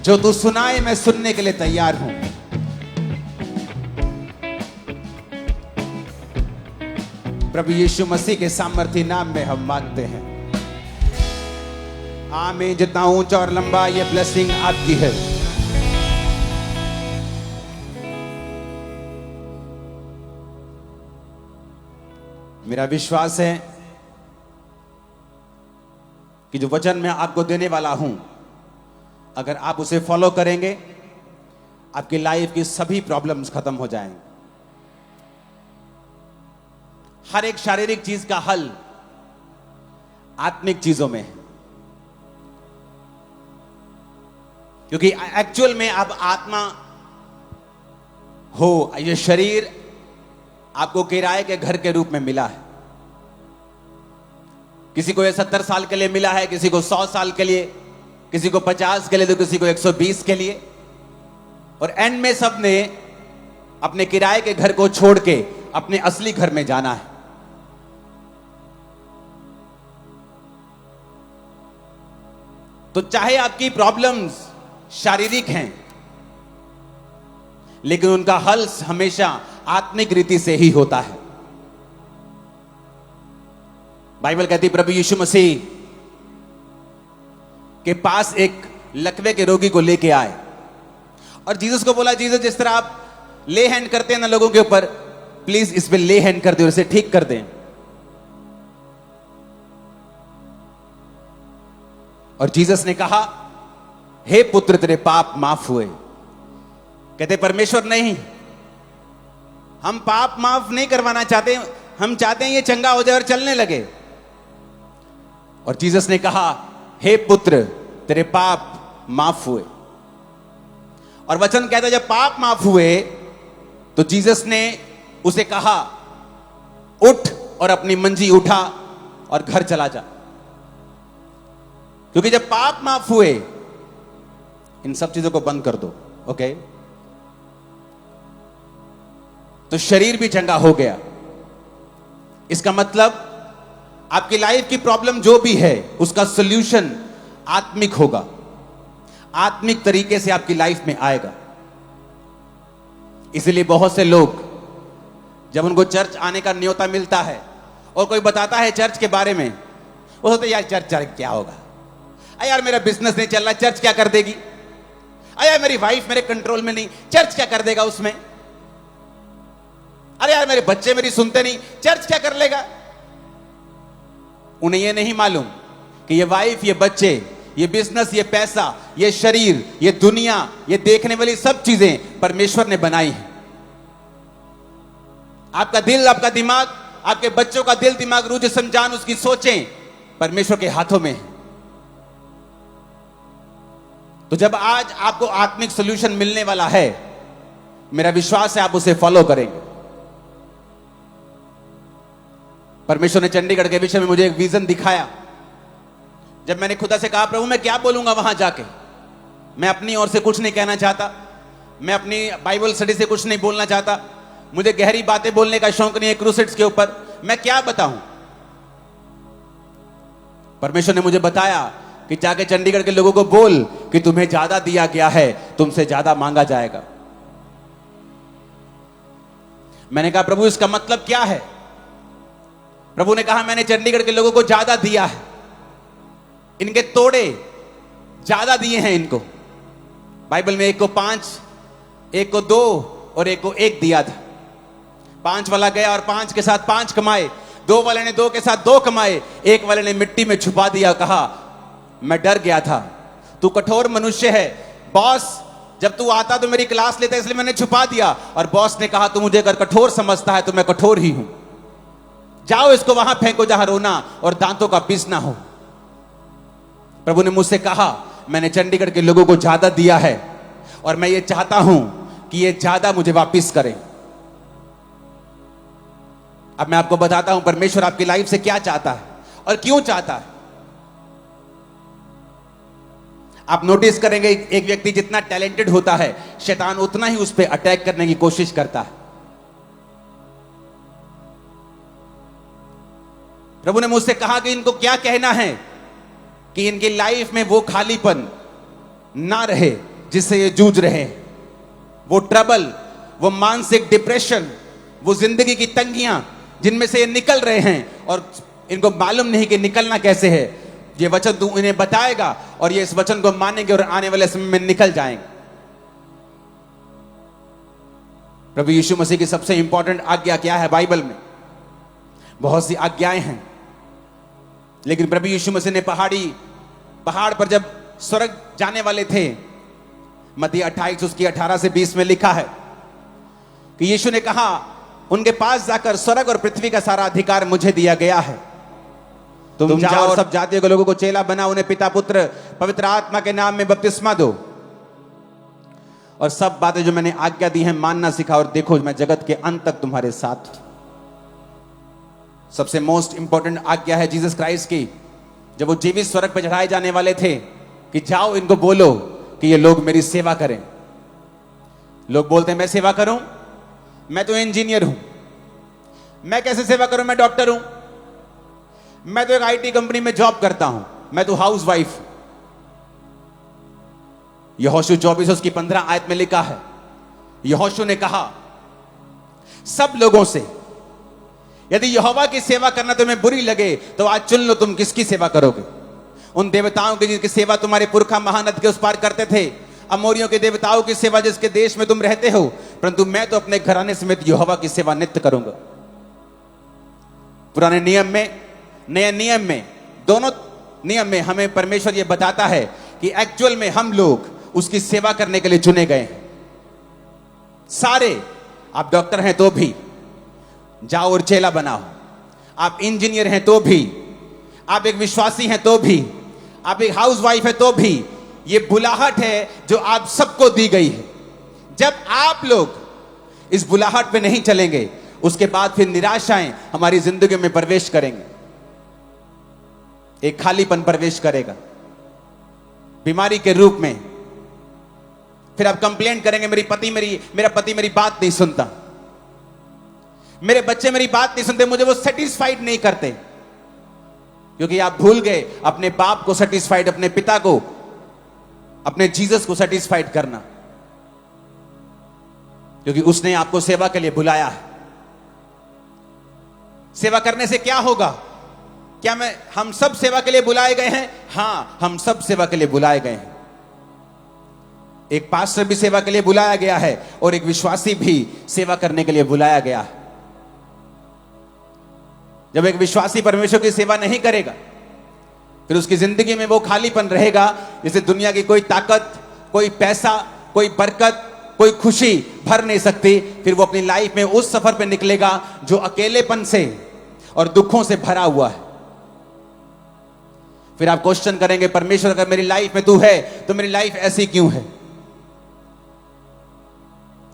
जो तू सुनाए मैं सुनने के लिए तैयार हूं। प्रभु यीशु मसीह के सामर्थी नाम में हम मांगते हैं, आमीन। जितना ऊंचा और लंबा ये ब्लेसिंग आपकी है। मेरा विश्वास है कि जो वचन मैं आपको देने वाला हूं, अगर आप उसे फॉलो करेंगे, आपकी लाइफ की सभी प्रॉब्लम्स खत्म हो जाएंगे। हर एक शारीरिक चीज का हल आत्मिक चीजों में है, क्योंकि एक्चुअल में आप आत्मा हो। ये शरीर आपको किराए के घर के रूप में मिला है। किसी को ये 70 साल के लिए मिला है, किसी को 100 साल के लिए, किसी को 50 के लिए, तो किसी को 120 के लिए। और एंड में सब ने अपने किराए के घर को छोड़ के अपने असली घर में जाना है। तो चाहे आपकी प्रॉब्लम्स शारीरिक हैं, लेकिन उनका हल हमेशा आत्मिक रीति से ही होता है। बाइबल कहती प्रभु यीशु मसीह के पास एक लकवे के रोगी को लेके आए और जीसस को बोला, जीसस जिस तरह आप ले हैंड करते हैं ना लोगों के ऊपर, प्लीज इस पे ले हैंड कर दे और इसे ठीक कर दें। और जीसस ने कहा, हे पुत्र तेरे पाप माफ हुए। कहते परमेश्वर नहीं, हम पाप माफ नहीं करवाना चाहते, हम चाहते हैं ये चंगा हो जाए और चलने लगे। और जीसस ने कहा, हे पुत्र तेरे पाप माफ हुए। और वचन कहता है जब पाप माफ हुए तो जीसस ने उसे कहा, उठ और अपनी मंजी उठा और घर चला जा। क्योंकि जब पाप माफ हुए, इन सब चीजों को बंद कर दो, ओके, तो शरीर भी चंगा हो गया। इसका मतलब आपकी लाइफ की प्रॉब्लम जो भी है उसका सॉल्यूशन आत्मिक होगा, आत्मिक तरीके से आपकी लाइफ में आएगा। इसलिए बहुत से लोग जब उनको चर्च आने का न्योता मिलता है और कोई बताता है चर्च के बारे में, वो सोचते यार चर्च क्या होगा, अरे यार मेरा बिजनेस नहीं चल रहा, चर्च क्या कर देगी, अरे यार मेरी वाइफ मेरे कंट्रोल में नहीं, चर्च क्या कर देगा उसमें, अरे यार मेरे बच्चे मेरी सुनते नहीं, चर्च क्या कर लेगा। उन्हें यह नहीं मालूम कि ये वाइफ, ये बच्चे, ये बिजनेस, ये पैसा, ये शरीर, ये दुनिया, ये देखने वाली सब चीजें परमेश्वर ने बनाई हैं। आपका दिल, आपका दिमाग, आपके बच्चों का दिल, दिमाग, रूह, जिस्म, जान, उसकी सोचें परमेश्वर के हाथों में है। तो जब आज आपको आत्मिक सॉल्यूशन मिलने वाला है, मेरा विश्वास है आप उसे फॉलो करेंगे। परमेश्वर ने चंडीगढ़ के विषय में मुझे एक विजन दिखाया। जब मैंने खुदा से कहा, प्रभु मैं क्या बोलूंगा वहां जाके, मैं अपनी ओर से कुछ नहीं कहना चाहता, मैं अपनी बाइबल स्टडी से कुछ नहीं बोलना चाहता, मुझे गहरी बातें बोलने का शौक नहीं है क्रूसेड्स के ऊपर, मैं क्या बताऊं। परमेश्वर ने मुझे बताया कि जाके चंडीगढ़ के लोगों को बोल कि तुम्हें ज्यादा दिया गया है, तुमसे ज्यादा मांगा जाएगा। मैंने कहा प्रभु इसका मतलब क्या है। प्रभु ने कहा मैंने चंडीगढ़ के लोगों को ज्यादा दिया है, इनके तोड़े ज्यादा दिए हैं इनको। बाइबल में एक को 5, एक को 2 और एक को 1 दिया था। 5 वाला गया और 5 के साथ 5 कमाए, 2 वाले ने 2 के साथ 2 कमाए, 1 वाले ने मिट्टी में छुपा दिया। कहा मैं डर गया था, तू कठोर मनुष्य है, बॉस जब तू आता तो मेरी क्लास लेता इसलिए मैंने छुपा दिया। और बॉस ने कहा तू मुझे अगर कठोर समझता है तो मैं कठोर ही हूं, जाओ इसको वहां फेंको जहां रोना और दांतों का पीसना हो। प्रभु ने मुझसे कहा मैंने चंडीगढ़ के लोगों को ज्यादा दिया है और मैं ये चाहता हूं कि ये ज्यादा मुझे वापस करें। अब मैं आपको बताता हूं परमेश्वर आपकी लाइफ से क्या चाहता है और क्यों चाहता है। आप नोटिस करेंगे एक व्यक्ति जितना टैलेंटेड होता है, शैतान उतना ही उस पर अटैक करने की कोशिश करता है। प्रभु ने मुझसे कहा कि इनको क्या कहना है कि इनकी लाइफ में वो खालीपन ना रहे, जिससे ये जूझ रहे हैं, वो ट्रबल, वो मानसिक डिप्रेशन, वो जिंदगी की तंगियां जिनमें से ये निकल रहे हैं और इनको मालूम नहीं कि निकलना कैसे है, ये वचन तू इन्हें बताएगा और ये इस वचन को मानेंगे और आने वाले समय में निकल जाएंगे। प्रभु यीशु मसीह की सबसे इंपॉर्टेंट आज्ञा क्या है बाइबल में? बहुत सी आज्ञाएं हैं, लेकिन प्रभु यीशु मसीह ने पहाड़ पर जब स्वर्ग जाने वाले थे, मत्ती 28 उसकी 18 से 20 में लिखा है कि यीशु ने कहा उनके पास जाकर, स्वर्ग और पृथ्वी का सारा अधिकार मुझे दिया गया है, तुम जाओ और सब जातियों के लोगों को चेला बनाओ, उन्हें पिता पुत्र पवित्र आत्मा के नाम में बपतिस्मा दो और सब बातें जो मैंने आज्ञा दी हैं मानना सिखाओ, और देखो मैं जगत के अंत तक तुम्हारे साथ। सबसे मोस्ट इंपॉर्टेंट आज्ञा है जीसस क्राइस्ट की, जब वो जीवित स्वर्ग पर चढ़ाए जाने वाले थे कि जाओ इनको बोलो कि ये लोग मेरी सेवा करें। लोग बोलते हैं मैं सेवा करूं, मैं तो इंजीनियर हूं, मैं कैसे सेवा करूं, मैं डॉक्टर हूं, मैं तो एक आईटी कंपनी में जॉब करता हूं, मैं तो हाउस वाइफ। यहोशू 24 उसकी 15 आयत में लिखा है, यहोशू ने कहा सब लोगों से, यदि यहोवा की सेवा करना तुम्हें बुरी लगे तो आज चुन लो तुम किसकी सेवा करोगे। उन देवताओं की जिनकी सेवा तुम्हारे पुरखा महानद के उस पार करते थे, अमोरियों के देवताओं की सेवा जिसके देश में तुम रहते हो, परंतु मैं तो अपने घराने समेत यहोवा की सेवा नित्य करूंगा। पुराने नियम में, नए नियम में, दोनों नियम में हमें परमेश्वर यह बताता है कि एक्चुअल में हम लोग उसकी सेवा करने के लिए चुने गए हैं। सारे, आप डॉक्टर हैं तो भी जाओ और चेला बनाओ, आप इंजीनियर हैं तो भी, आप एक विश्वासी हैं तो भी, आप एक हाउस वाइफ है तो भी, ये बुलाहट है जो आप सबको दी गई है। जब आप लोग इस बुलाहट पे नहीं चलेंगे, उसके बाद फिर निराशाएं हमारी जिंदगी में प्रवेश करेंगे, एक खालीपन प्रवेश करेगा बीमारी के रूप में। फिर आप कंप्लेंट करेंगे मेरा पति मेरी बात नहीं सुनता, मेरे बच्चे मेरी बात नहीं सुनते, मुझे वो सेटिस्फाइड नहीं करते, क्योंकि आप भूल गए अपने बाप को सेटिस्फाइड, अपने पिता को, अपने जीसस को सेटिस्फाइड करना, क्योंकि उसने आपको सेवा के लिए बुलाया है। सेवा करने से क्या होगा? क्या हम सब सेवा के लिए बुलाए गए हैं? हां, हम सब सेवा के लिए बुलाए गए हैं। एक पास्टर भी सेवा के लिए बुलाया गया है और एक विश्वासी भी सेवा करने के लिए बुलाया गया है। जब एक विश्वासी परमेश्वर की सेवा नहीं करेगा, फिर उसकी जिंदगी में वो खालीपन रहेगा जिसे दुनिया की कोई ताकत, कोई पैसा, कोई बरकत, कोई खुशी भर नहीं सकती। फिर वो अपनी लाइफ में उस सफर पे निकलेगा जो अकेलेपन से और दुखों से भरा हुआ है। फिर आप क्वेश्चन करेंगे, परमेश्वर अगर मेरी लाइफ में तू है तो मेरी लाइफ ऐसी क्यों है?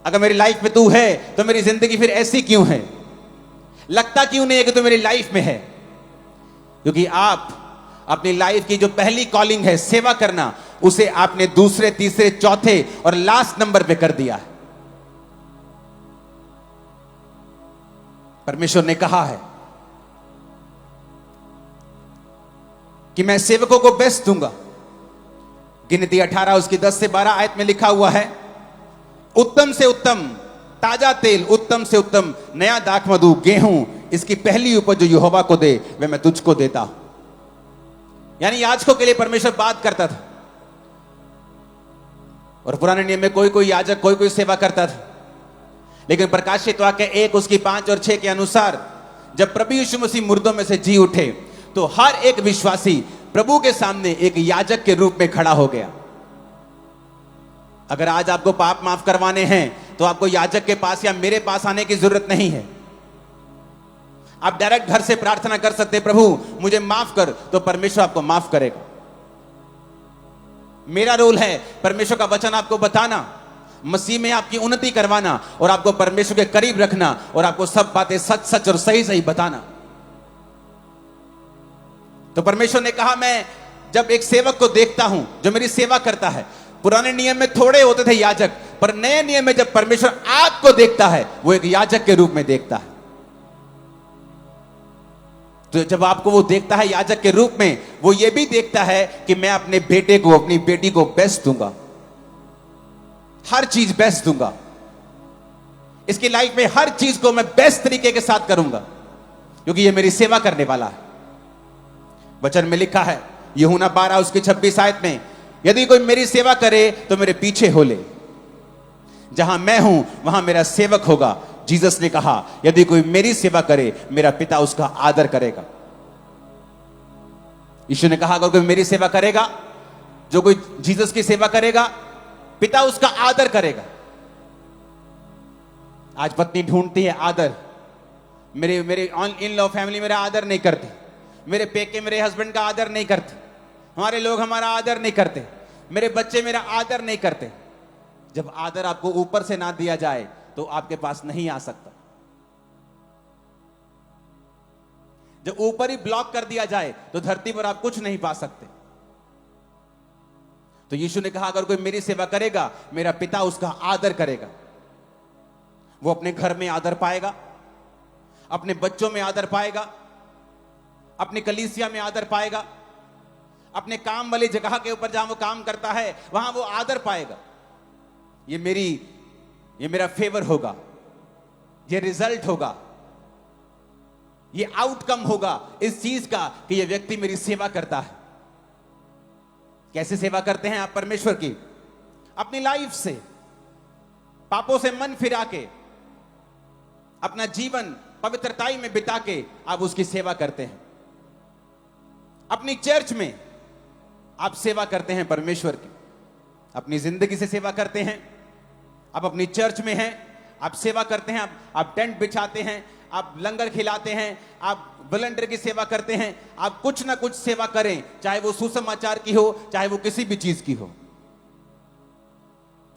अगर मेरी लाइफ में तू है तो मेरी जिंदगी फिर ऐसी क्यों है? लगता क्यों नहीं है कि तू मेरी लाइफ में है? क्योंकि आप अपनी लाइफ की जो पहली कॉलिंग है सेवा करना, उसे आपने दूसरे, तीसरे, चौथे और लास्ट नंबर पे कर दिया है। परमेश्वर ने कहा है कि मैं सेवकों को बेस्ट दूंगा। गिनती 18 उसकी 10 से 12 आयत में लिखा हुआ है, उत्तम से उत्तम ताजा तेल, उत्तम से उत्तम नया दाखमधु, गेहूं, इसकी पहली उपज जो यहोवा को दे वह मैं तुझको देता हूं। यानी याजकों के लिए परमेश्वर बात करता था, और पुराने नियम में कोई कोई याजक कोई कोई सेवा करता था, लेकिन प्रकाशित वाक्य 1 उसकी 5 और 6 के अनुसार जब प्रभु यीशु मसीह मुर्दों में से जी उठे तो हर एक विश्वासी प्रभु के सामने एक याजक के रूप में खड़ा हो गया। अगर आज आपको पाप माफ करवाने हैं तो आपको याजक के पास या मेरे पास आने की जरूरत नहीं है। आप डायरेक्ट घर से प्रार्थना कर सकते हैं, प्रभु मुझे माफ कर, तो परमेश्वर आपको माफ करेगा। मेरा रोल है परमेश्वर का वचन आपको बताना, मसीह में आपकी उन्नति करवाना और आपको परमेश्वर के करीब रखना और आपको सब बातें सच सच और सही सही बताना। तो परमेश्वर ने कहा, मैं जब एक सेवक को देखता हूं जो मेरी सेवा करता है, पुराने नियम में थोड़े होते थे याजक, पर नए नियम में जब परमेश्वर आपको देखता है वो एक याजक के रूप में देखता है। तो जब आपको वो देखता है याजक के रूप में, वो ये भी देखता है कि मैं अपने बेटे को, अपनी बेटी को बेस्ट दूंगा। हर चीज बेस्ट दूंगा, इसकी लाइफ में हर चीज को मैं बेस्ट तरीके के साथ करूंगा, क्योंकि ये मेरी सेवा करने वाला है। वचन में लिखा है यूहन्ना 12 उसकी 26 आयत में, यदि कोई मेरी सेवा करे तो मेरे पीछे हो ले, जहां मैं हूं वहां मेरा सेवक होगा। जीसस ने कहा यदि कोई मेरी सेवा करे मेरा पिता उसका आदर करेगा। यीशु ने कहा अगर कोई मेरी सेवा करेगा, जो कोई जीसस की सेवा करेगा, पिता उसका आदर करेगा। आज पत्नी ढूंढती है आदर, मेरे मेरे इन लॉ फैमिली मेरा आदर नहीं करते, मेरे पेके मेरे हस्बैंड का आदर नहीं करते, हमारे लोग हमारा आदर नहीं करते, मेरे बच्चे मेरा आदर नहीं करते। जब आदर आपको ऊपर से ना दिया जाए तो आपके पास नहीं आ सकता। जब ऊपर ही ब्लॉक कर दिया जाए तो धरती पर आप कुछ नहीं पा सकते। तो यीशु ने कहा अगर कोई मेरी सेवा करेगा मेरा पिता उसका आदर करेगा। वो अपने घर में आदर पाएगा, अपने बच्चों में आदर पाएगा, अपनी कलीसिया में आदर पाएगा, अपने काम वाली जगह के ऊपर जहां वो काम करता है वहां वो आदर पाएगा। ये मेरा फेवर होगा, ये रिजल्ट होगा, ये आउटकम होगा इस चीज का कि ये व्यक्ति मेरी सेवा करता है। कैसे सेवा करते हैं आप परमेश्वर की? अपनी लाइफ से, पापों से मन फिरा के, अपना जीवन पवित्रताई में बिता के आप उसकी सेवा करते हैं। अपनी चर्च में आप सेवा करते हैं परमेश्वर की, अपनी जिंदगी से सेवा करते हैं। आप अपनी चर्च में हैं, आप सेवा करते हैं, आप टेंट बिछाते हैं, आप लंगर खिलाते हैं, आप वॉलंटियर की सेवा करते हैं। आप कुछ ना कुछ सेवा करें, चाहे वो सुसमाचार की हो, चाहे वो किसी भी चीज की हो।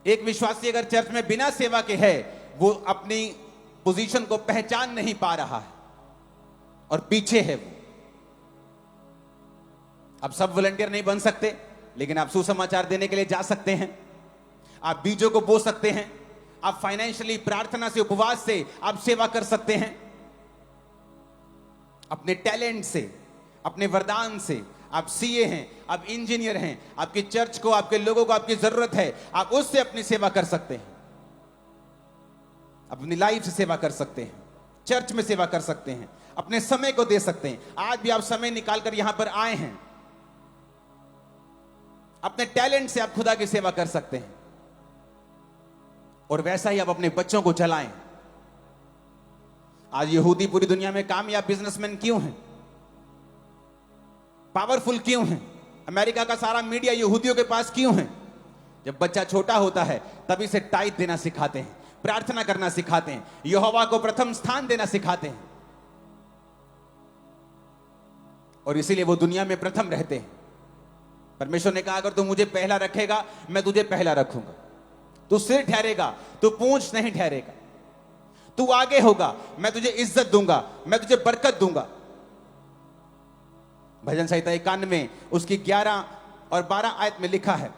एक विश्वासी अगर चर्च में बिना सेवा के है, वो अपनी पोजीशन को पहचान नहीं पा रहा है और पीछे है वो। आप सब वॉलंटियर नहीं बन सकते, लेकिन आप सुसमाचार देने के लिए जा सकते हैं, आप बीजों को बो सकते हैं, आप फाइनेंशियली प्रार्थना से, उपवास से आप सेवा कर सकते हैं। अपने टैलेंट से, अपने वरदान से, आप सीए हैं, आप इंजीनियर हैं, आपकी चर्च को, आपके लोगों को आपकी जरूरत है, आप उससे अपनी सेवा कर सकते हैं। अपनी लाइफ से सेवा कर सकते हैं, चर्च में सेवा कर सकते हैं, अपने समय को दे सकते हैं। आज भी आप समय निकालकर यहां पर आए हैं, अपने टैलेंट से आप खुदा की सेवा कर सकते हैं। और वैसा ही आप अपने बच्चों को चलाएं। आज यहूदी पूरी दुनिया में कामयाब बिजनेसमैन क्यों हैं? पावरफुल क्यों हैं? अमेरिका का सारा मीडिया यहूदियों के पास क्यों है? जब बच्चा छोटा होता है तभी से टाइट देना सिखाते हैं, प्रार्थना करना सिखाते हैं, यहोवा को प्रथम स्थान देना सिखाते हैं, और इसीलिए वो दुनिया में प्रथम रहते हैं। परमेश्वर ने कहा अगर तू मुझे पहला रखेगा मैं तुझे पहला रखूंगा। तू सिर ठहरेगा, तू पूंछ नहीं ठहरेगा, तू आगे होगा, मैं तुझे इज्जत दूंगा, मैं तुझे बरकत दूंगा। भजन संहिता 91 उसकी 11 और 12 आयत में लिखा है।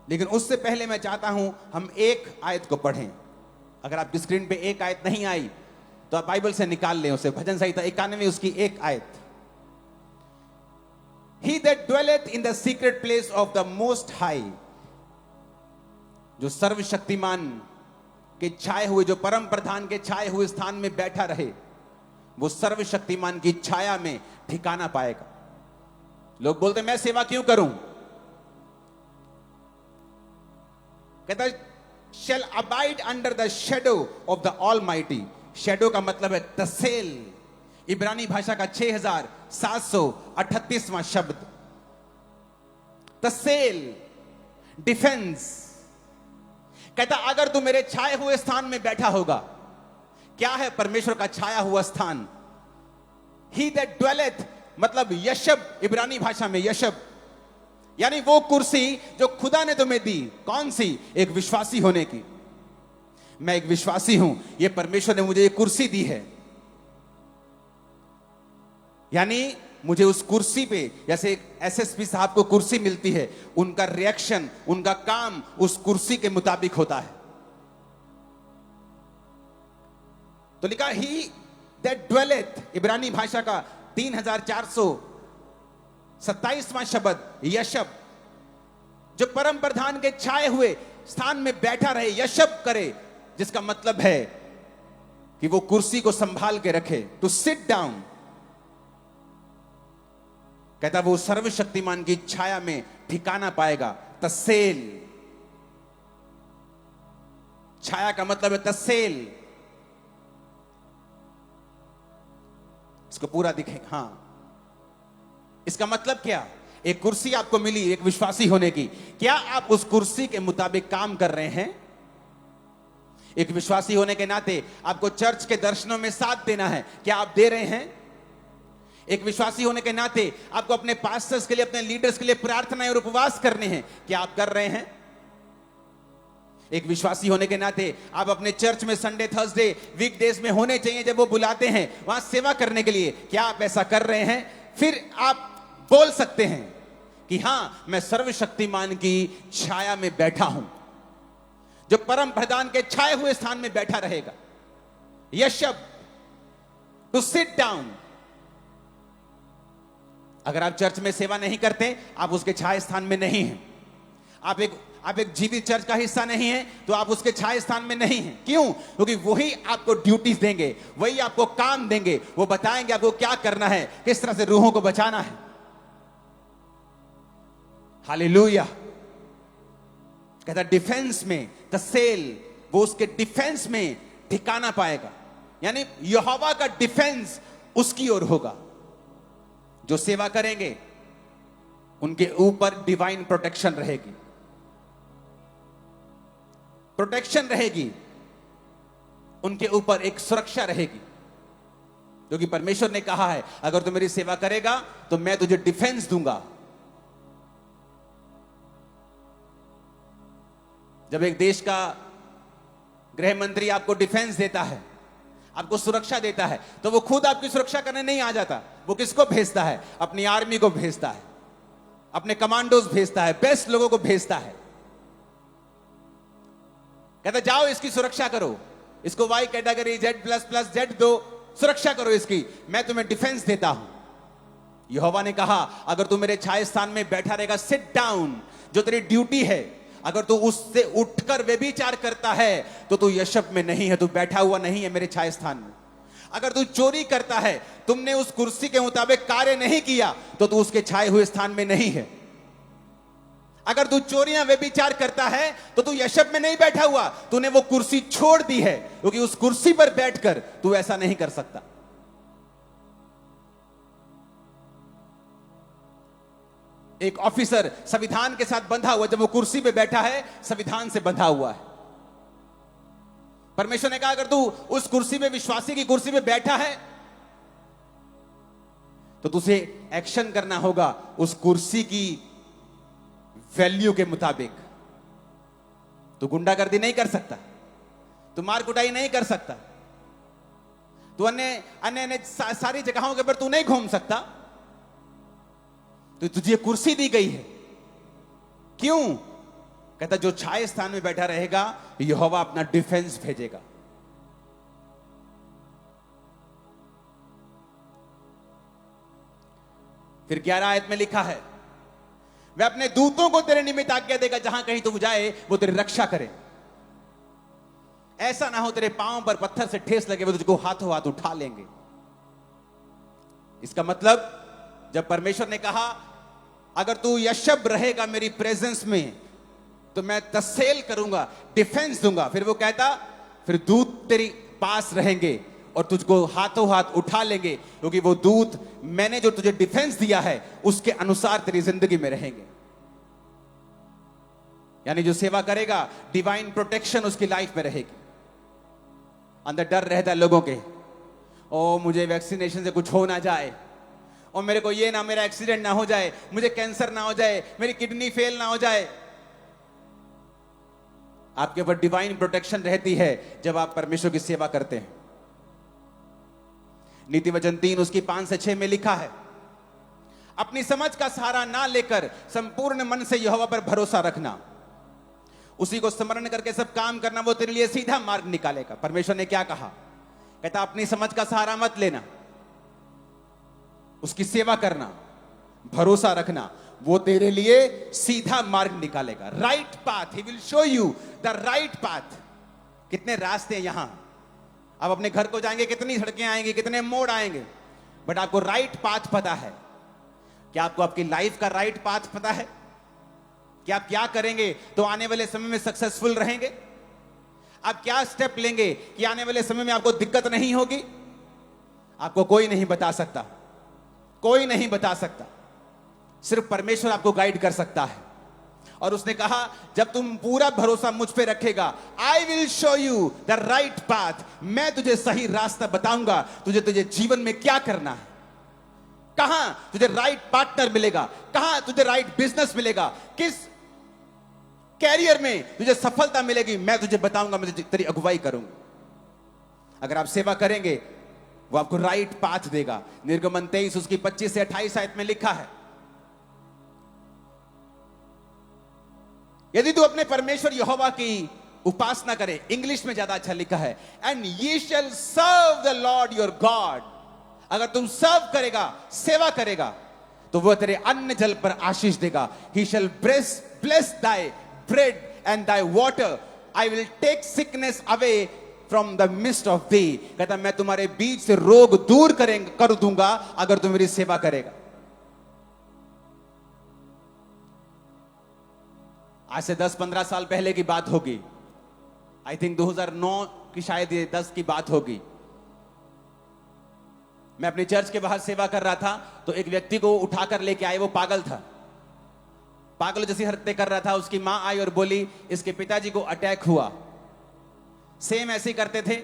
लेकिन उससे पहले मैं चाहता हूं हम एक आयत को पढ़ें। अगर आपकी स्क्रीन पे एक आयत नहीं आई तो आप बाइबल से निकाल लें उसे। भजन संहिता 91 उसकी एक आयत। He that dwelleth in the secret place of the most high, जो सर्वशक्तिमान के छाए हुए, जो परम प्रधान के छाए हुए स्थान में बैठा रहे, वो सर्वशक्तिमान की छाया में ठिकाना पाएगा। लोग बोलते मैं सेवा क्यों करूं? कहता shall abide under the shadow of the Almighty। Shadow का मतलब है तसेल, इब्रानी भाषा का 6738वां शब्द। तसेल, डिफेंस। कहता अगर तू मेरे छाए हुए स्थान में बैठा होगा। क्या है परमेश्वर का छाया हुआ स्थान? He that dwelleth मतलब यशब, इब्रानी भाषा में यशब, यानी वो कुर्सी जो खुदा ने तुम्हें दी। कौन सी? एक विश्वासी होने की। मैं एक विश्वासी हूं, ये परमेश्वर ने मुझे ये कुर्सी दी है। यानी मुझे उस कुर्सी पे, जैसे एसएसपी साहब को कुर्सी मिलती है, उनका रिएक्शन, उनका काम उस कुर्सी के मुताबिक होता है। तो लिखा ही दैट ड्वेलेथ, इब्रानी भाषा का 3427वां शब्द यशब। जो परम प्रधान के छाए हुए स्थान में बैठा रहे, यशब करे, जिसका मतलब है कि वो कुर्सी को संभाल के रखे, टू सिट डाउन। कहता वो सर्वशक्तिमान की छाया में ठिकाना पाएगा। तसेल, छाया का मतलब है तसेल। इसको पूरा दिखेगा। हां, इसका मतलब क्या? एक कुर्सी आपको मिली एक विश्वासी होने की, क्या आप उस कुर्सी के मुताबिक काम कर रहे हैं? एक विश्वासी होने के नाते आपको चर्च के दर्शनों में साथ देना है, क्या आप दे रहे हैं? एक विश्वासी होने के नाते आपको अपने पास्टर्स के लिए, अपने लीडर्स के लिए प्रार्थनाएं और उपवास करने हैं, क्या आप कर रहे हैं? एक विश्वासी होने के नाते आप अपने चर्च में संडे, थर्सडे, वीकडेज में होने चाहिए, जब वो बुलाते हैं वहां सेवा करने के लिए, क्या आप ऐसा कर रहे हैं? फिर आप बोल सकते हैं कि हां, मैं सर्वशक्तिमान की छाया में बैठा हूं, जो परम प्रधान के छाए हुए स्थान में बैठा रहेगा। यशब, टू सिट डाउन। अगर आप चर्च में सेवा नहीं करते, आप उसके छाए स्थान में नहीं हैं। आप एक जीवित चर्च का हिस्सा नहीं है, तो आप उसके छाए स्थान में नहीं हैं। क्यों? क्योंकि वही आपको ड्यूटीज देंगे, वही आपको काम देंगे, वो बताएंगे आपको क्या करना है, किस तरह से रूहों को बचाना है। हालेलुया। कहता डिफेंस में, तसेल, वो उसके डिफेंस में ठिकाना पाएगा। यानी यहोवा का डिफेंस उसकी ओर होगा। जो सेवा करेंगे उनके ऊपर डिवाइन प्रोटेक्शन रहेगी, प्रोटेक्शन रहेगी, उनके ऊपर एक सुरक्षा रहेगी। क्योंकि परमेश्वर ने कहा है, अगर तू मेरी सेवा करेगा तो मैं तुझे डिफेंस दूंगा। जब एक देश का गृह मंत्री आपको डिफेंस देता है, आपको सुरक्षा देता है, तो वो खुद आपकी सुरक्षा करने नहीं आ जाता। वो किसको भेजता है? अपनी आर्मी को भेजता है, अपने कमांडोज भेजता है, बेस्ट लोगों को भेजता है। कहता जाओ इसकी सुरक्षा करो, इसको वाई कैटेगरी, Z++ Z दो, सुरक्षा करो इसकी, मैं तुम्हें डिफेंस देता हूं। यहोवा ने कहा, अगर तू मेरे छाए स्थान में बैठा रहेगा, सिट डाउन, जो तेरी ड्यूटी है, अगर तू उससे उठकर व्यभिचार करता है तो तू यशब में नहीं है, तू बैठा हुआ नहीं है मेरे छाए स्थान में। अगर तू चोरी करता है, तुमने उस कुर्सी के मुताबिक कार्य नहीं किया, तो तू उसके छाए हुए स्थान में नहीं है। अगर तू चोरियां व्यभिचार करता है तो तू यशब में नहीं बैठा हुआ, तूने वो कुर्सी छोड़ दी है, क्योंकि उस कुर्सी पर बैठकर तू ऐसा नहीं कर सकता। एक ऑफिसर संविधान के साथ बंधा हुआ, जब वो कुर्सी पे बैठा है, संविधान से बंधा हुआ है। परमेश्वर ने कहा, अगर तू उस कुर्सी पे, विश्वासी की कुर्सी पे बैठा है, तो तुझे एक्शन करना होगा उस कुर्सी की वैल्यू के मुताबिक। तू गुंडागर्दी नहीं कर सकता, तू मार कुटाई नहीं कर सकता, तू अन्य सारी जगहों के ऊपर तू नहीं घूम सकता। तो तुझे कुर्सी दी गई है। क्यों? कहता जो छाए स्थान में बैठा रहेगा, यहोवा अपना डिफेंस भेजेगा। फिर 11 आयत में लिखा है, वह अपने दूतों को तेरे निमित्त आज्ञा देगा, जहां कहीं तू जाए वो तेरी रक्षा करे। ऐसा ना हो तेरे पांव पर पत्थर से ठेस लगे, वो तुझको हाथों हाथ उठा लेंगे। इसका मतलब, जब परमेश्वर ने कहा अगर तू यशब रहेगा मेरी प्रेजेंस में, तो मैं तसेल करूंगा, डिफेंस दूंगा। फिर वो कहता, फिर दूत तेरी पास रहेंगे और तुझको हाथों हाथ उठा लेंगे, क्योंकि वो दूत मैंने जो तुझे डिफेंस दिया है उसके अनुसार तेरी जिंदगी में रहेंगे। यानी जो सेवा करेगा, डिवाइन प्रोटेक्शन उसकी लाइफ में रहेगी। अंदर डर रहता है लोगों के, ओ मुझे वैक्सीनेशन से कुछ हो ना जाए, और मेरे को ये ना, मेरा एक्सीडेंट ना हो जाए, मुझे कैंसर ना हो जाए, मेरी किडनी फेल ना हो जाए। आपके ऊपर डिवाइन प्रोटेक्शन रहती है जब आप परमेश्वर की सेवा करते हैं। नीति वचन 3 उसकी 5 से 6 में लिखा है, अपनी समझ का सहारा ना लेकर संपूर्ण मन से यहोवा पर भरोसा रखना, उसी को स्मरण करके सब काम करना, वो तेरे लिए सीधा मार्ग निकालेगा। परमेश्वर ने क्या कहा? कहता अपनी समझ का सहारा मत लेना, उसकी सेवा करना, भरोसा रखना, वो तेरे लिए सीधा मार्ग निकालेगा। Right path, he will show you the right path. कितने रास्ते हैं यहां, आप अपने घर को जाएंगे, कितनी सड़कें आएंगी, कितने मोड़ आएंगे, बट आपको राइट पाथ पता है। क्या आपको आपकी लाइफ का राइट पाथ पता है कि आप क्या करेंगे तो आने वाले समय में सक्सेसफुल रहेंगे? आप क्या स्टेप लेंगे कि आने वाले समय में आपको दिक्कत नहीं होगी? आपको कोई नहीं बता सकता, कोई नहीं बता सकता, सिर्फ परमेश्वर आपको गाइड कर सकता है। और उसने कहा जब तुम पूरा भरोसा मुझ पे रखेगा, I will show you the right path, मैं तुझे सही रास्ता बताऊंगा, तुझे जीवन में क्या करना है, कहां तुझे राइट पार्टनर मिलेगा, कहां तुझे राइट बिजनेस मिलेगा, किस कैरियर में तुझे सफलता मिलेगी, मैं तुझे बताऊंगा, मैं तेरी अगुवाई करूंगा। अगर आप सेवा करेंगे वो आपको राइट पाथ देगा। निर्गमन 23 उसकी 25 से 28 आयत में लिखा है, यदि तू अपने परमेश्वर यहोवा की उपासना करे, इंग्लिश में ज्यादा अच्छा लिखा है, and ye shall serve the Lord your God, अगर तुम सर्व करेगा, सेवा करेगा, तो वो तेरे अन्न जल पर आशीष देगा। He shall bless thy bread and thy water, I will take sickness away from the midst of thee, कहता मैं तुम्हारे बीच से रोग दूर कर दूंगा अगर तुम मेरी सेवा करेगा। आज से 10-15 साल पहले की बात होगी, आई थिंक 2009 की शायद ये 10 की बात होगी। मैं अपनी चर्च के बाहर सेवा कर रहा था, तो एक व्यक्ति को उठाकर लेके आए, वो पागल था, पागल जैसी हरकतें कर रहा था। उसकी मां आई और बोली इसके पिताजी को अटैक हुआ। सेम ऐसे ही करते थे,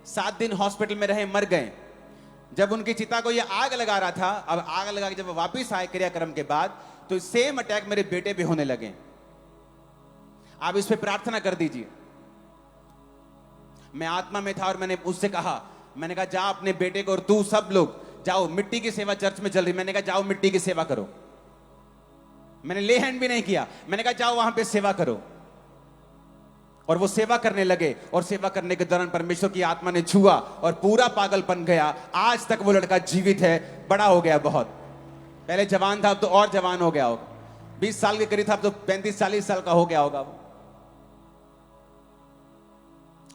7 दिन हॉस्पिटल में रहे, मर गए। जब उनकी चिता को ये आग लगा रहा था, अब आग लगा के जब वापिस आए क्रियाक्रम के बाद, तो सेम अटैक मेरे बेटे पे होने लगे। आप इस पे प्रार्थना कर दीजिए। मैं आत्मा में था और मैंने उससे कहा, मैंने कहा जा अपने बेटे को और तू सब लोग जाओ, मिट्टी की सेवा चर्च में चल रही, मैंने कहा जाओ मिट्टी की सेवा करो। मैंने ले हैंड भी नहीं किया, मैंने कहा जाओ वहां पे सेवा करो। और वो सेवा करने लगे, और सेवा करने के दौरान परमेश्वर की आत्मा ने छुआ और पूरा पागलपन गया। आज तक वो लड़का जीवित है, बड़ा हो गया बहुत। पहले जवान था, अब तो और जवान हो गया होगा, 20 साल के करीब था, अब तो 35-40 साल का हो गया होगा वो।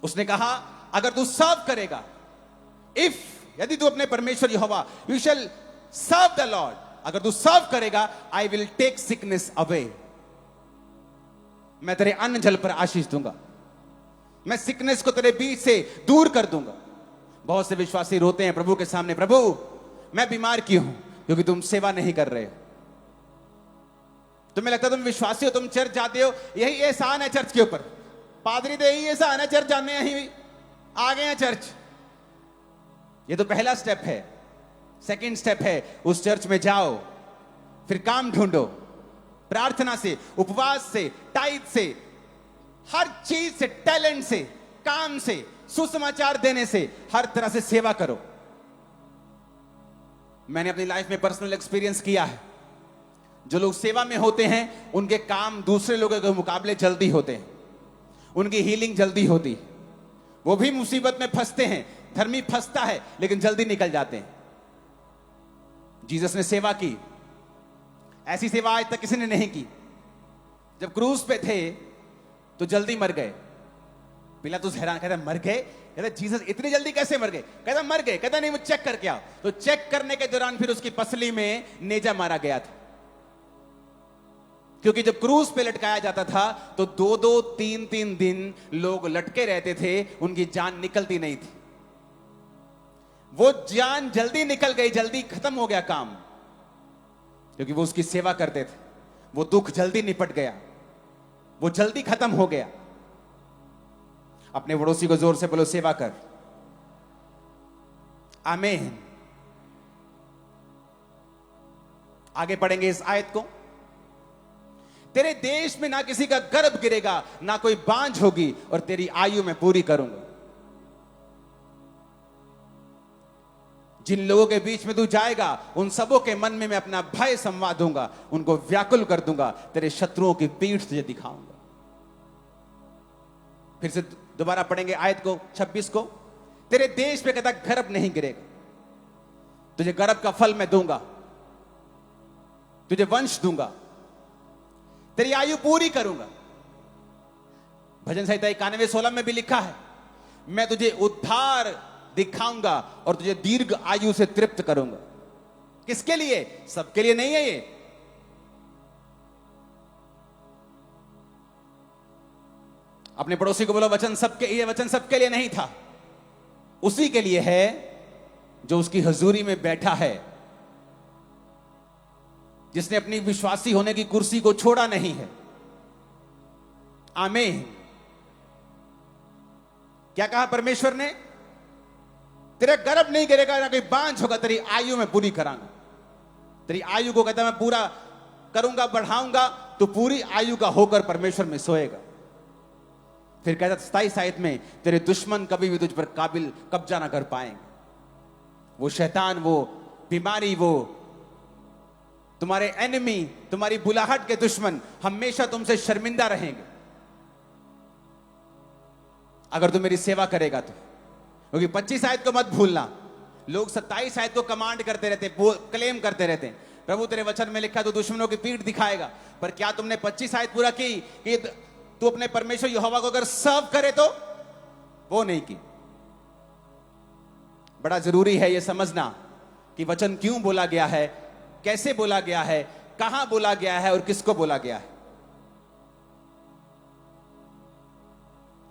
उसने कहा अगर तू सर्व करेगा, यदि तू अपने परमेश्वर Jehovah, you shall serve the Lord, अगर तू सर्व करेगा, I will take sickness away, मैं तेरे अन्न जल पर आशीष दूंगा, मैं सिकनेस को तेरे बीच से दूर कर दूंगा। बहुत से विश्वासी रोते हैं प्रभु के सामने, प्रभु मैं बीमार क्यों हूं? क्योंकि तुम सेवा नहीं कर रहे हो। तुम्हें लगता है तुम विश्वासी हो, तुम चर्च जाते हो, यही एहसान है चर्च के ऊपर, पादरी दे यही एहसान है, चर्च जाने ही आ गए हैं चर्च। ये तो पहला स्टेप है। सेकंड स्टेप है उस चर्च में जाओ, फिर काम ढूंढो, प्रार्थना से, उपवास से, टाइट से, हर चीज से, टैलेंट से, काम से, सुसमाचार देने से, हर तरह से सेवा करो। मैंने अपनी लाइफ में पर्सनल एक्सपीरियंस किया है, जो लोग सेवा में होते हैं उनके काम दूसरे लोगों के मुकाबले जल्दी होते हैं, उनकी हीलिंग जल्दी होती। वो भी मुसीबत में फंसते हैं, धर्मी फंसता है लेकिन जल्दी निकल जाते हैं। जीसस ने सेवा की, ऐसी सेवा आज तक किसी ने नहीं की। जब क्रूज पे थे तो जल्दी मर गए। पिलातुस हैरान, कहता मर गए? कहता जीसस इतनी जल्दी कैसे मर गए? कहता मर गए। कहता नहीं वो चेक करके आओ। तो चेक करने के दौरान फिर उसकी पसली में नेजा मारा गया था, क्योंकि जब क्रूज पे लटकाया जाता था तो 2-2, 3-3 दिन लोग लटके रहते थे, उनकी जान निकलती नहीं थी। वो जान जल्दी निकल गई, जल्दी खत्म हो गया काम, क्योंकि वो उसकी सेवा करते थे। वो दुख जल्दी निपट गया, वो जल्दी खत्म हो गया। अपने पड़ोसी को जोर से बोलो सेवा कर। आमीन। आगे पढ़ेंगे इस आयत को। तेरे देश में ना किसी का गर्भ गिरेगा, ना कोई बांझ होगी, और तेरी आयु में पूरी करूंगा। जिन लोगों के बीच में तू जाएगा उन सबों के मन में मैं अपना भय संवाद दूंगा, उनको व्याकुल कर दूंगा, तेरे शत्रुओं की पीठ तुझे दिखाऊंगा। फिर से दोबारा पढ़ेंगे आयत को 26 को। तेरे देश पे कहता गर्भ नहीं गिरेगा, तुझे गर्भ का फल मैं दूंगा। तुझे वंश दूंगा, तेरी आयु पूरी करूंगा। भजन संहिता 91:16 में भी लिखा है, मैं तुझे उद्धार दिखाऊंगा और तुझे दीर्घ आयु से तृप्त करूंगा। किसके लिए? सबके लिए नहीं है ये। अपने पड़ोसी को बोलो, वचन सबके, ये वचन सबके लिए नहीं था, उसी के लिए है जो उसकी हजूरी में बैठा है, जिसने अपनी विश्वासी होने की कुर्सी को छोड़ा नहीं है। आमीन। क्या कहा परमेश्वर ने? तेरा गर्भ नहीं गिरेगा, ना कोई बांझ होगा, तेरी आयु में पूरी करांगा। तेरी आयु को कहता मैं पूरा करूंगा, बढ़ाऊंगा, तो पूरी आयु का होकर परमेश्वर में सोएगा। फिर कहता 27 आयत में, तेरे दुश्मन कभी भी तुझ पर काबिल कब्जा ना कर पाएंगे। वो शैतान, वो बीमारी, वो तुम्हारे एनिमी, तुम्हारी बुलाहट के दुश्मन हमेशा तुमसे शर्मिंदा रहेंगे अगर तू मेरी सेवा करेगा तो। क्योंकि 25 आयत को मत भूलना। लोग 27 आयत को कमांड करते रहते, क्लेम करते रहते हैं, प्रभु तेरे वचन में लिखा तो दुश्मनों की पीठ दिखाएगा। पर क्या तुमने 25 आयत पूरा की कि तू अपने परमेश्वर यहोवा को अगर सर्व करे तो? वो नहीं की। बड़ा जरूरी है यह समझना कि वचन क्यों बोला गया है, कैसे बोला गया है, कहां बोला गया है और किसको बोला गया है।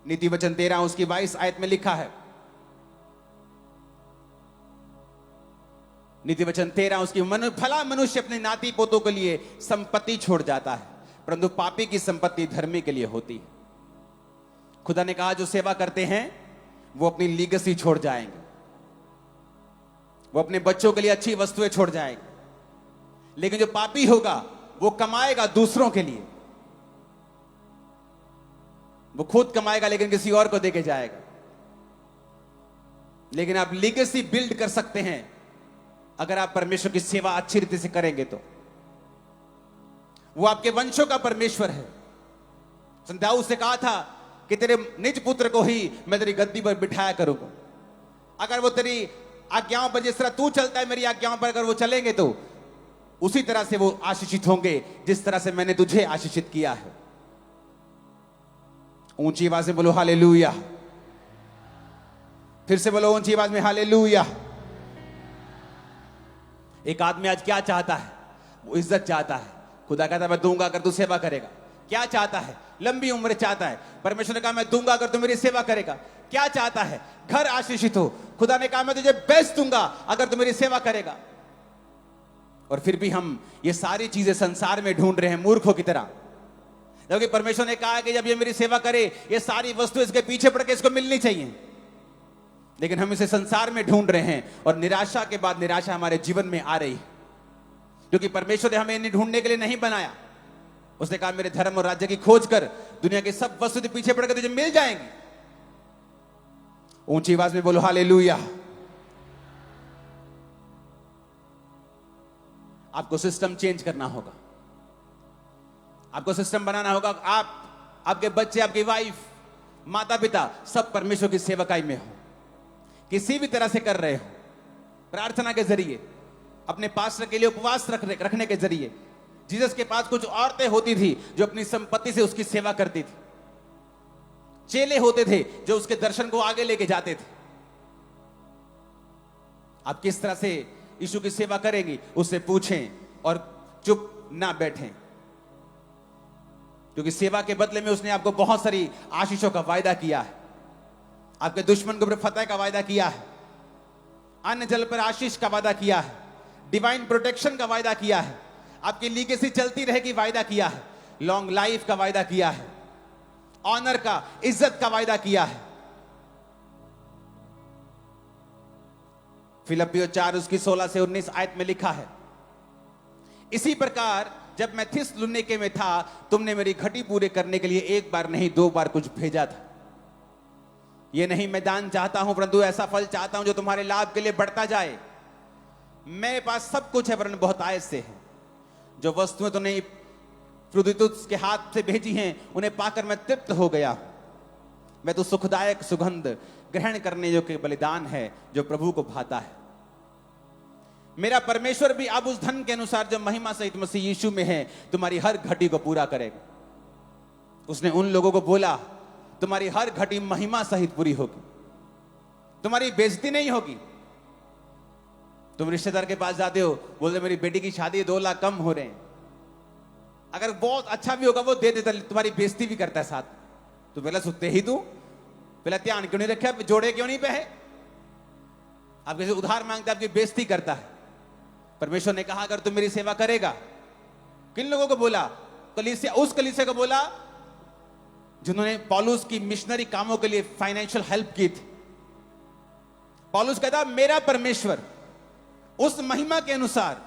नीति वचन 13 उसकी 22 आयत में लिखा है, नीति वचन 13 उसकी भला मनुष्य अपने नाती पोतों के लिए संपत्ति छोड़ जाता है, परंतु पापी की संपत्ति धर्मी के लिए होती है। खुदा ने कहा जो सेवा करते हैं वो अपनी लीगेसी छोड़ जाएंगे, वो अपने बच्चों के लिए अच्छी वस्तुएं छोड़ जाएंगे। लेकिन जो पापी होगा वो कमाएगा दूसरों के लिए, वो खुद कमाएगा लेकिन किसी और को देके जाएगा। लेकिन आप लीगेसी बिल्ड कर सकते हैं अगर आप परमेश्वर की सेवा अच्छी रीति से करेंगे तो। वो आपके वंशों का परमेश्वर है। दाऊद से कहा था कि तेरे निज पुत्र को ही मैं तेरी गद्दी पर बिठाया करूंगा। अगर वो तेरी आज्ञाओं पर, जिस तरह तू चलता है मेरी आज्ञाओं पर अगर वो चलेंगे तो उसी तरह से वो आशीषित होंगे जिस तरह से मैंने तुझे आशीषित किया है। ऊंची आवाज में बोलो हालेलुया। फिर से बोलो ऊंची आवाज में हालेलुया। एक आदमी आज क्या चाहता है? वो इज्जत चाहता है। खुदा कहता है मैं दूंगा अगर तू सेवा करेगा। क्या चाहता है? लंबी उम्र चाहता है। परमेश्वर ने कहा मैं दूंगा अगर तू मेरी सेवा करेगा। क्या चाहता है? घर आशीषित हो। खुदा ने कहा मैं तुझे बेस्ट दूंगा अगर तू मेरी सेवा करेगा। और फिर भी हम ये सारी चीजें संसार में ढूंढ रहे हैं मूर्खों की तरह, जबकि परमेश्वर ने कहा कि जब ये मेरी सेवा करे ये सारी वस्तु इसके पीछे पड़ के इसको मिलनी चाहिए। लेकिन हम इसे संसार में ढूंढ रहे हैं और निराशा के बाद निराशा हमारे जीवन में आ रही है, क्योंकि परमेश्वर ने हमें इन्हें ढूंढने के लिए नहीं बनाया। उसने कहा मेरे धर्म और राज्य की खोज कर, दुनिया की सब वस्तु पीछे पड़ के तुझे मिल जाएंगी। ऊंची आवाज में बोलो हालेलुया। आपको सिस्टम चेंज करना होगा, आपको सिस्टम बनाना होगा। आप, आपके बच्चे, आपकी वाइफ, माता पिता सब परमेश्वर की सेवकाई में हो, किसी भी तरह से कर रहे हो, प्रार्थना के जरिए, अपने पास्टर के लिए उपवास रखने के जरिए। जीसस के पास कुछ औरतें होती थी जो अपनी संपत्ति से उसकी सेवा करती थी। चेले होते थे जो उसके दर्शन को आगे लेके जाते थे। आप किस तरह से यीशु की सेवा करेंगी उससे पूछें और चुप ना बैठें, क्योंकि सेवा के बदले में उसने आपको बहुत सारी आशीषों का वायदा किया है। आपके दुश्मन के ऊपर फतह का वायदा किया है, अन्न जल पर आशीष का वायदा किया है, डिवाइन प्रोटेक्शन का वायदा किया है, आपकी लीगेसी चलती रहेगी वायदा किया है, लॉन्ग लाइफ का वायदा किया है, ऑनर का, इज्जत का वायदा किया है। फिलिप्पियों 4 उसकी 16 से 19 आयत में लिखा है, इसी प्रकार जब मैं थिस्सलुनीके में था तुमने मेरी घटी पूरे करने के लिए एक बार नहीं 2 बार कुछ भेजा था। ये नहीं मैं दान चाहता हूं, परंतु ऐसा फल चाहता हूं जो तुम्हारे लाभ के लिए बढ़ता जाए। मेरे पास सब कुछ है वरन बहुत आयत से है। जो वस्तुएं तूने प्रुदितुस के हाथ से भेजी हैं उन्हें पाकर मैं तृप्त हो गया। मैं तो सुखदायक सुगंध ग्रहण करने योग्य बलिदान है जो प्रभु को भाता है। मेरा परमेश्वर भी अब उस धन के अनुसार जो महिमा सहित मसीह यीशु में है तुम्हारी हर घटी को पूरा करेगा। उसने उन लोगों को बोला तुम्हारी हर घटी महिमा सहित पूरी होगी, तुम्हारी बेइज्जती नहीं होगी। तुम रिश्तेदार के पास जाते हो, बोलते मेरी बेटी की शादी 2 लाख कम हो रहे हैं, अगर बहुत अच्छा भी होगा वो दे देता, तुम्हारी बेइज्जती भी करता है साथ। तो पहले सुनते ही तू पहले ध्यान क्यों नहीं रखा, जोड़े क्यों नहीं पे है, आप किसी उधार मांगते आपकी बेइज्जती करता है। परमेश्वर ने कहा अगर तू मेरी सेवा करेगा, किन लोगों को बोला, कलीसिया, उस कलीसिया को बोला जिन्होंने पौलुस की मिशनरी कामों के लिए फाइनेंशियल हेल्प की थी। पौलुस कहता मेरा परमेश्वर उस महिमा के अनुसार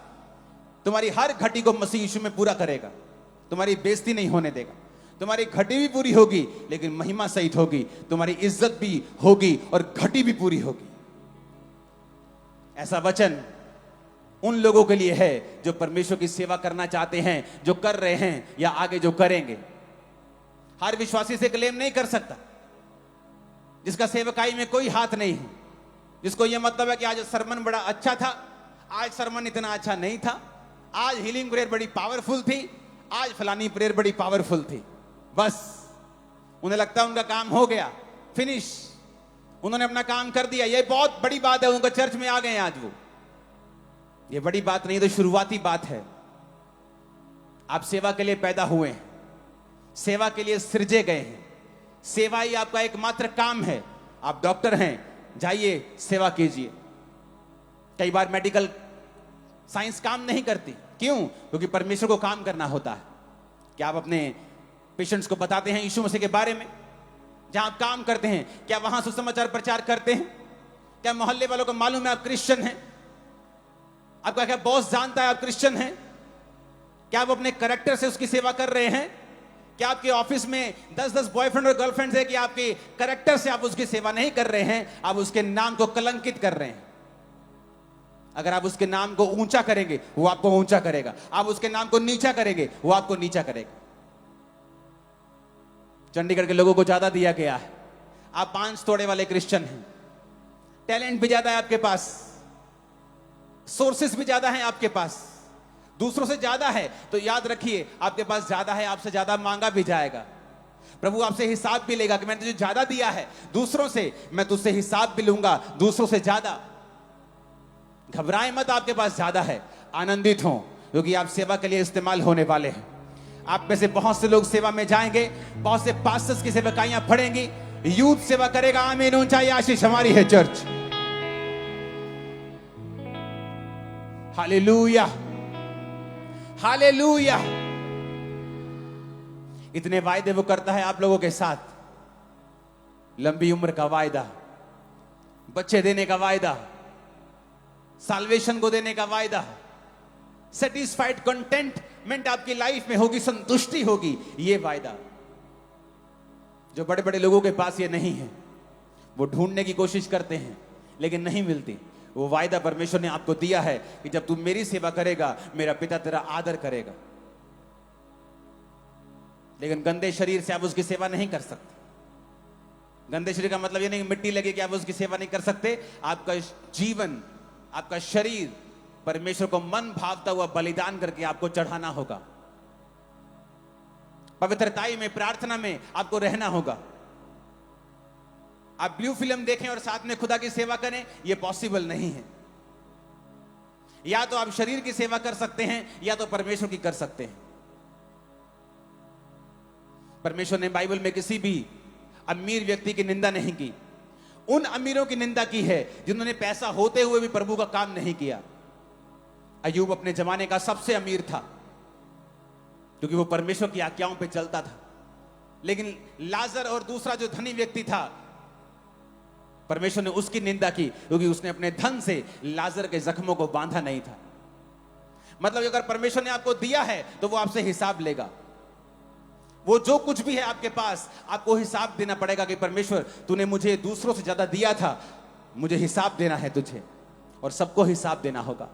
तुम्हारी हर घटी को मसीह यीशु में पूरा करेगा, तुम्हारी बेइज्जती नहीं होने देगा, तुम्हारी घटी भी पूरी होगी लेकिन महिमा सहित होगी, तुम्हारी इज्जत भी होगी और घटी भी पूरी होगी। ऐसा वचन उन लोगों के लिए है जो परमेश्वर की सेवा करना चाहते हैं, जो कर रहे हैं या आगे जो करेंगे। हर विश्वासी से क्लेम नहीं कर सकता जिसका सेवकाई में कोई हाथ नहीं है, जिसको यह मतलब है कि आज सरमन बड़ा अच्छा था, आज सरमन इतना अच्छा नहीं था, आज हीलिंग प्रेयर बड़ी पावरफुल थी, आज फलानी प्रेयर बड़ी पावरफुल थी। बस उन्हें लगता है उनका काम हो गया, फिनिश, उन्होंने अपना काम कर दिया, यह बहुत बड़ी बात है, उनका चर्च में आ गए आज वो। ये बड़ी बात नहीं, तो शुरुआती बात है। आप सेवा के लिए पैदा हुए हैं, सेवा के लिए सृजे गए हैं, सेवा ही आपका एकमात्र काम है। आप डॉक्टर हैं, जाइए सेवा कीजिए। कई बार मेडिकल साइंस काम नहीं करती, क्यों? क्योंकि परमेश्वर को काम करना होता है। क्या आप अपने पेशेंट्स को बताते हैं यीशु मसीह के बारे में? जहां आप काम करते हैं क्या वहां सुसमाचार प्रचार करते हैं? क्या मोहल्ले वालों को मालूम है आप क्रिश्चियन हैं? आपका क्या बॉस जानता है आप क्रिश्चियन हैं? क्या आप अपने कैरेक्टर से उसकी सेवा कर रहे हैं? क्या आपके ऑफिस में 10-10 बॉयफ्रेंड और गर्लफ्रेंड है कि आपके कैरेक्टर से आप उसकी सेवा नहीं कर रहे हैं, आप उसके नाम को कलंकित कर रहे हैं? अगर आप उसके नाम को ऊंचा करेंगे वो आपको ऊंचा करेगा, आप उसके नाम को नीचा करेंगे वो आपको नीचा करेगा। चंडीगढ़ के लोगों को ज्यादा दिया गया है, आप 5 तोड़े वाले क्रिश्चियन हैं, टैलेंट भी ज्यादा है आपके पास, सोर्सेस भी ज्यादा हैं आपके पास, दूसरों से ज्यादा है, तो याद रखिए आपके पास ज्यादा है, आपसे ज्यादा मांगा भी जाएगा। प्रभु आपसे हिसाब भी लेगा कि मैंने तुझे ज्यादा दिया है दूसरों से, मैं तुझसे हिसाब भी लूंगा दूसरों से ज्यादा। घबराए मत, आपके पास ज्यादा है, आनंदित हो क्योंकि आप सेवा के लिए इस्तेमाल होने वाले हैं। आप में से बहुत से लोग सेवा में जाएंगे, बहुत से पास्टर्स की सेवकाइयां पढ़ेंगी, यूथ सेवा करेगा। आमीन, ऊंचाई आशीष हमारी है चर्च। Hallelujah, hallelujah. इतने वायदे वो करता है आप लोगों के साथ, लंबी उम्र का वायदा, बच्चे देने का वायदा, साल्वेशन को देने का वायदा, सेटिस्फाइड कंटेंटमेंट आपकी लाइफ में होगी, संतुष्टि होगी, ये वायदा जो बड़े बड़े लोगों के पास ये नहीं है। वो ढूंढने की कोशिश करते हैं लेकिन नहीं मिलती। वो वायदा परमेश्वर ने आपको दिया है कि जब तू मेरी सेवा करेगा मेरा पिता तेरा आदर करेगा। लेकिन गंदे शरीर से आप उसकी सेवा नहीं कर सकते। गंदे शरीर का मतलब ये नहीं मिट्टी लगे कि आप उसकी सेवा नहीं कर सकते। आपका जीवन, आपका शरीर परमेश्वर को मन भावता हुआ बलिदान करके आपको चढ़ाना होगा। पवित्रताई में, प्रार्थना में आपको रहना होगा। आप ब्लू फिल्म देखें और साथ में खुदा की सेवा करें, यह पॉसिबल नहीं है। या तो आप शरीर की सेवा कर सकते हैं या तो परमेश्वर की कर सकते हैं। परमेश्वर ने बाइबल में किसी भी अमीर व्यक्ति की निंदा नहीं की। उन अमीरों की निंदा की है जिन्होंने पैसा होते हुए भी प्रभु का काम नहीं किया। अय्यूब अपने जमाने का सबसे अमीर था क्योंकि वो परमेश्वर की आज्ञाओं पे चलता था। लेकिन लाजर और दूसरा जो धनी व्यक्ति था, परमेश्वर ने उसकी निंदा की क्योंकि उसने अपने धन से लाजर के जख्मों को बांधा नहीं था। मतलब अगर परमेश्वर ने आपको दिया है तो वो आपसे हिसाब लेगा। वो जो कुछ भी है आपके पास, आपको हिसाब देना पड़ेगा कि परमेश्वर तूने मुझे दूसरों से ज्यादा दिया था, मुझे हिसाब देना है तुझे। और सबको हिसाब देना होगा।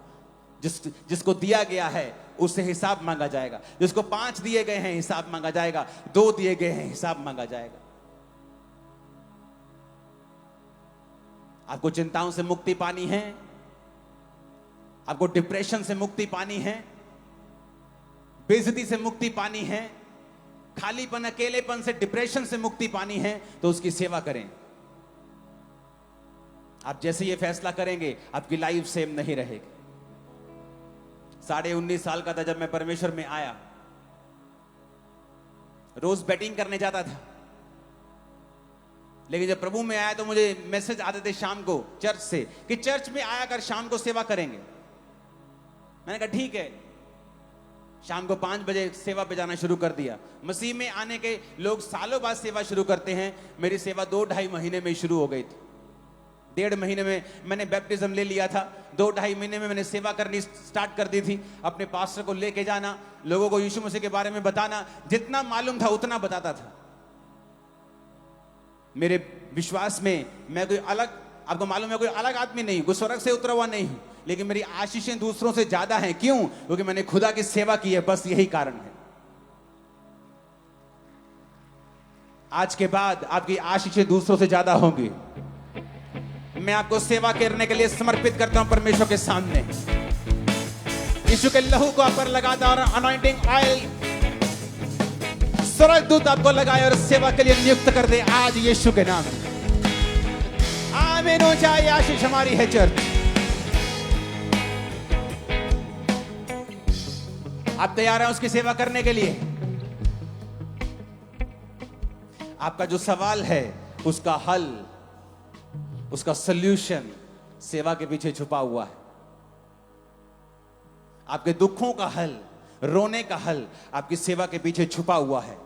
जिसको दिया गया है उससे हिसाब मांगा जाएगा। जिसको 5 दिए गए हैं हिसाब मांगा जाएगा, 2 दिए गए हैं हिसाब मांगा जाएगा। आपको चिंताओं से मुक्ति पानी है, आपको डिप्रेशन से मुक्ति पानी है, बेइज्जती से मुक्ति पानी है, खालीपन अकेलेपन से डिप्रेशन से मुक्ति पानी है, तो उसकी सेवा करें। आप जैसे ये फैसला करेंगे आपकी लाइफ सेम नहीं रहेगी। 19.5 साल का था जब मैं परमेश्वर में आया। रोज बैटिंग करने जाता था, लेकिन जब प्रभु में आया तो मुझे मैसेज आते थे शाम को चर्च से कि चर्च में आया कर शाम को सेवा करेंगे। मैंने कहा ठीक है। शाम को 5 बजे सेवा पे जाना शुरू कर दिया। मसीह में आने के लोग सालों बाद सेवा शुरू करते हैं, मेरी सेवा 2-2.5 महीने में शुरू हो गई थी। 1.5 महीने में मैंने बैप्टिज्म ले लिया था। 2-2.5 महीने में मैंने सेवा करनी स्टार्ट कर दी थी। अपने पास्टर को लेके जाना, लोगों को यीशु मसीह के बारे में बताना, जितना मालूम था उतना बताता था। मेरे विश्वास में मैं कोई अलग, आपको मालूम है, कोई अलग आदमी नहीं, कोई स्वर्ग से उतरा हुआ नहीं हूं, लेकिन मेरी आशीषें दूसरों से ज्यादा हैं। क्यों? क्योंकि मैंने खुदा की सेवा की है, बस यही कारण है। आज के बाद आपकी आशीषें दूसरों से ज्यादा होंगी। मैं आपको सेवा करने के लिए समर्पित करता हूं परमेश्वर के सामने। यीशु के लहू को आप पर लगाता और अनॉइंटिंग ऑयल स्वर्गदूत आपको लगाए और सेवा के लिए नियुक्त कर दे आज यीशु के नाम में। आमीन हो जाए। आशीष हमारी है चर्च। आप तैयार हैं उसकी सेवा करने के लिए? आपका जो सवाल है उसका हल, उसका सल्यूशन सेवा के पीछे छुपा हुआ है। आपके दुखों का हल, रोने का हल आपकी सेवा के पीछे छुपा हुआ है।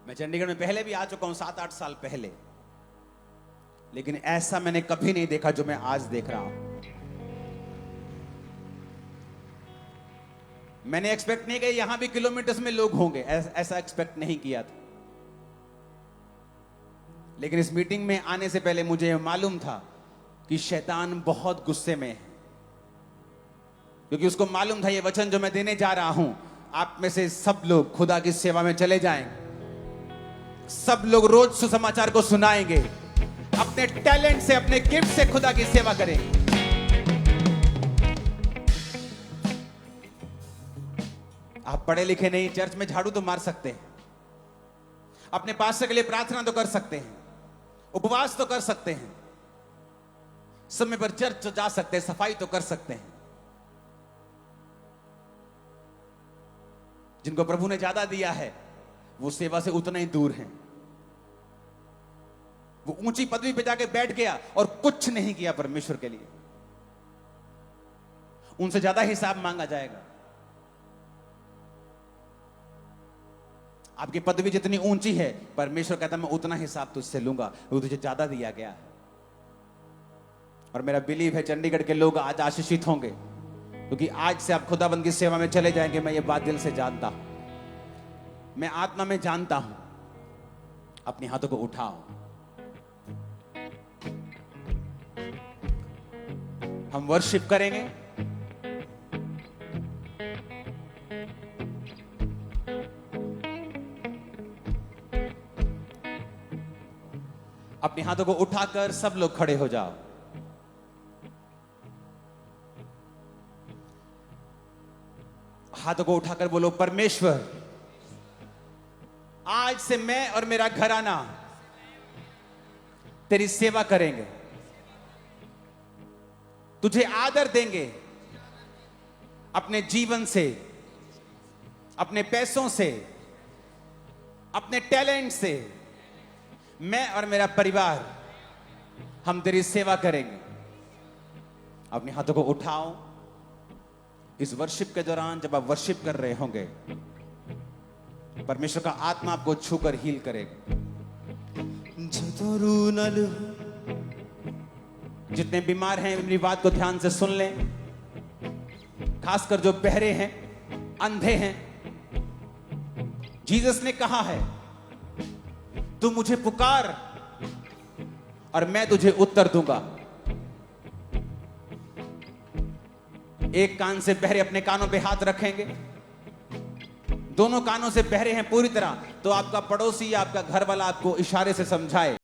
मैं चंडीगढ़ में पहले भी आ चुका हूं 7-8 साल पहले, लेकिन ऐसा मैंने कभी नहीं देखा जो मैं आज देख रहा हूं। मैंने एक्सपेक्ट नहीं किया यहां भी किलोमीटर्स में लोग होंगे, ऐसा एक्सपेक्ट नहीं किया था। लेकिन इस मीटिंग में आने से पहले मुझे मालूम था कि शैतान बहुत गुस्से में है, क्योंकि उसको मालूम था ये वचन जो मैं देने जा रहा हूं, आप में से सब लोग खुदा की सेवा में चले जाएंगे। सब लोग रोज सुसमाचार को सुनाएंगे, अपने टैलेंट से, अपने गिफ्ट से खुदा की सेवा करेंगे। आप पढ़े लिखे नहीं, चर्च में झाड़ू तो मार सकते हैं, अपने पास्टर के लिए प्रार्थना तो कर सकते हैं, उपवास तो कर सकते हैं, समय पर चर्च तो जा सकते हैं, सफाई तो कर सकते हैं। जिनको प्रभु ने ज्यादा दिया है वो सेवा से उतना ही दूर हैं। वो ऊंची पदवी पे जाके बैठ गया और कुछ नहीं किया परमेश्वर के लिए, उनसे ज्यादा हिसाब मांगा जाएगा। आपकी पदवी जितनी ऊंची है, परमेश्वर कहता मैं उतना हिसाब तुझसे लूंगा, वो तुझे ज्यादा दिया गया है। और मेरा बिलीव है चंडीगढ़ के लोग आज आशीषित होंगे, क्योंकि आज से आप खुदाबंद की सेवा में चले जाएंगे। मैं ये बात दिल से जानता हूं, मैं आत्मा में जानता हूं। अपने हाथों को उठाओ, हम वर्शिप करेंगे। अपने हाथों को उठाकर सब लोग खड़े हो जाओ। हाथों को उठाकर बोलो, परमेश्वर आज से मैं और मेरा घराना तेरी सेवा करेंगे, तुझे आदर देंगे, अपने जीवन से, अपने पैसों से, अपने टैलेंट से। मैं और मेरा परिवार हम तेरी सेवा करेंगे। अपने हाथों को उठाओ। इस वर्शिप के दौरान जब आप वर्शिप कर रहे होंगे, परमेश्वर का आत्मा आपको छूकर हील करेगा। जितने बीमार हैं मेरी बात को ध्यान से सुन लें, खासकर जो बहरे हैं, अंधे हैं। जीसस ने कहा है, तू मुझे पुकार और मैं तुझे उत्तर दूंगा। एक कान से बहरे अपने कानों पे हाथ रखेंगे, दोनों कानों से बहरे हैं पूरी तरह, तो आपका पड़ोसी या आपका घर वाला आपको इशारे से समझाए